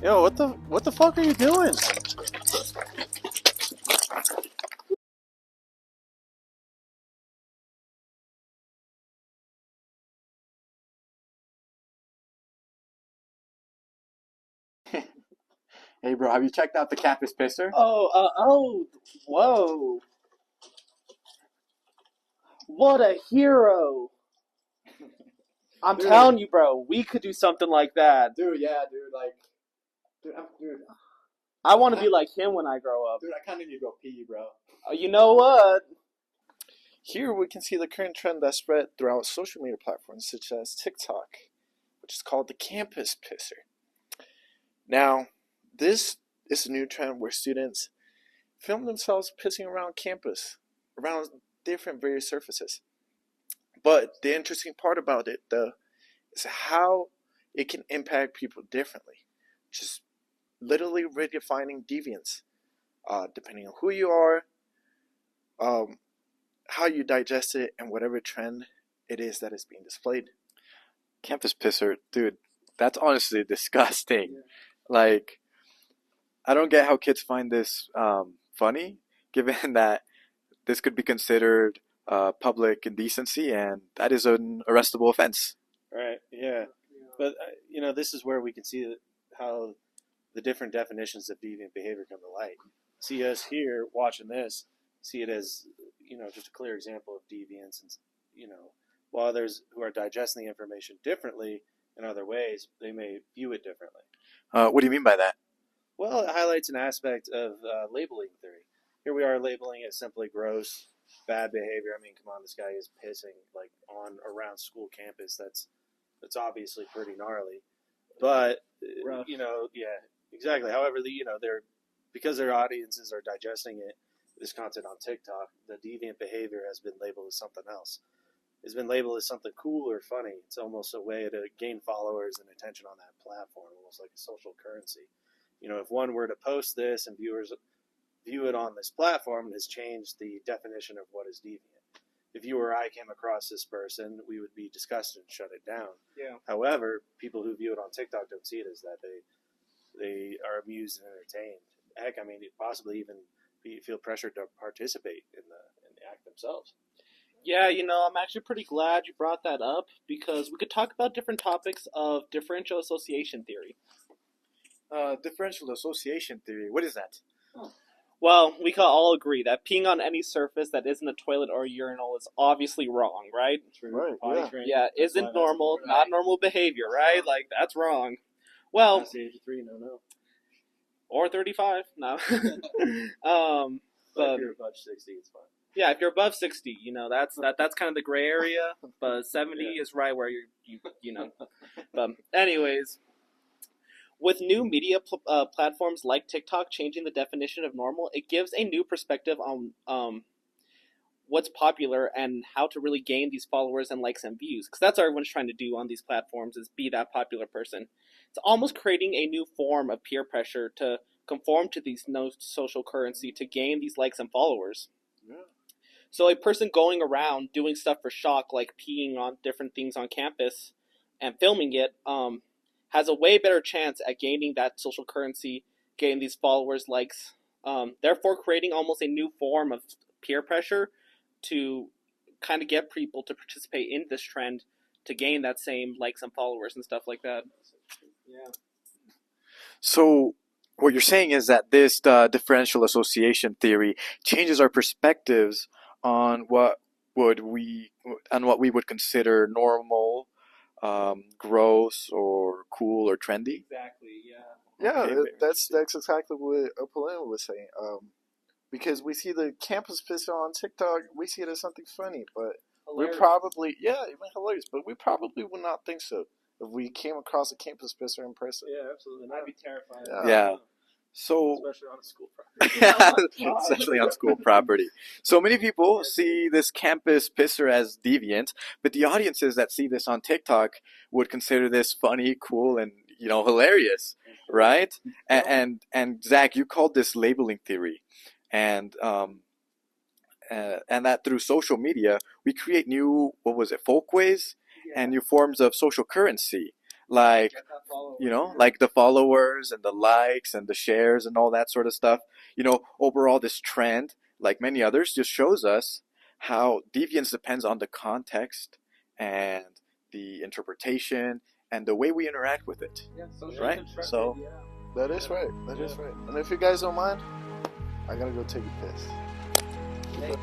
Yo, what the fuck are you doing? Hey, bro, have you checked out the campus pisser? Whoa. What a hero. I'm Dude. telling you, bro, we could do something like that. Dude, yeah, dude, like, dude, I want to be like him when I grow up. dude, I kind of need to go pee, bro. You know what? Here we can see the current trend that spread throughout social media platforms such as TikTok, which is called the campus pisser. Now, this is a new trend where students film themselves pissing around campus, around different various surfaces. But the interesting part about it, though, is how it can impact people differently. Just literally redefining deviance, depending on who you are, how you digest it, and whatever trend it is that is being displayed. Campus pisser, dude, that's honestly disgusting. Yeah. Like, I don't get how kids find this funny, given that this could be considered public indecency, and that is an arrestable offense. Right. Yeah. But this is where we can see how the different definitions of deviant behavior come to light. See us here watching this, see it as just a clear example of deviance, and while others who are digesting the information differently in other ways, they may view it differently. What do you mean by that? Well, it highlights an aspect of labeling theory. Here we are labeling it simply gross, bad behavior. I mean, come on, this guy is pissing like on around school campus. That's obviously pretty gnarly. But Rough. yeah, exactly. However, they're because their audiences are digesting this content on TikTok, the deviant behavior has been labeled as something else. It's been labeled as something cool or funny. It's almost a way to gain followers and attention on that platform, almost like a social currency. If one were to post this and viewers view it on this platform, it has changed the definition of what is deviant. If you or I came across this person, we would be disgusted and shut it down. Yeah. However, people who view it on TikTok don't see it as that. They are amused and entertained. Heck, I mean, possibly even feel pressured to participate in the act themselves. Yeah, I'm actually pretty glad you brought that up because we could talk about different topics of differential association theory. Differential association theory. What is that? Well, we can all agree that peeing on any surface that isn't a toilet or a urinal is obviously wrong, right? Right, Potty training. Yeah, isn't normal, not normal behavior, right? Like, that's wrong. Well, Past the age of 3, no. or 35, no. But if you're above 60, it's fine. Yeah, if you're above 60, that's kind of the gray area, but 70 is right where you know. But anyways, with new media platforms like TikTok changing the definition of normal, it gives a new perspective on what's popular and how to really gain these followers and likes and views. Because that's what everyone's trying to do on these platforms is be that popular person. It's almost creating a new form of peer pressure to conform to these no social currency to gain these likes and followers. Yeah. So a person going around doing stuff for shock, like peeing on different things on campus and filming it, has a way better chance at gaining that social currency, getting these followers, likes, therefore creating almost a new form of peer pressure to kind of get people to participate in this trend to gain that same likes and followers and stuff like that. Yeah. So, what you're saying is that this differential association theory changes our perspectives on what we would consider normal, gross, or cool or trendy. Exactly. Yeah. Yeah, Okay, very that's exactly what Apollo was saying. Because we see the campus pisser on TikTok, we see it as something funny, but we're Hilarious. probably even hilarious, but we probably would not think so if we came across a campus pisser in person. Yeah, absolutely. And I'd be terrified. Yeah. So, Especially on a school property. especially on school property. So many people see this campus pisser as deviant, but the audiences that see this on TikTok would consider this funny, cool, and hilarious, right? And Zach, you called this labeling theory, and that through social media we create new, what was it, folkways and new forms of social currency, like like the followers and the likes and the shares and all that sort of stuff. Overall, this trend, like many others, just shows us how deviance depends on the context and the interpretation and the way we interact with it. Yeah, social Right? constructed, So- yeah. That is right. That is right. And if you guys don't mind, I gotta go take a piss. Hey.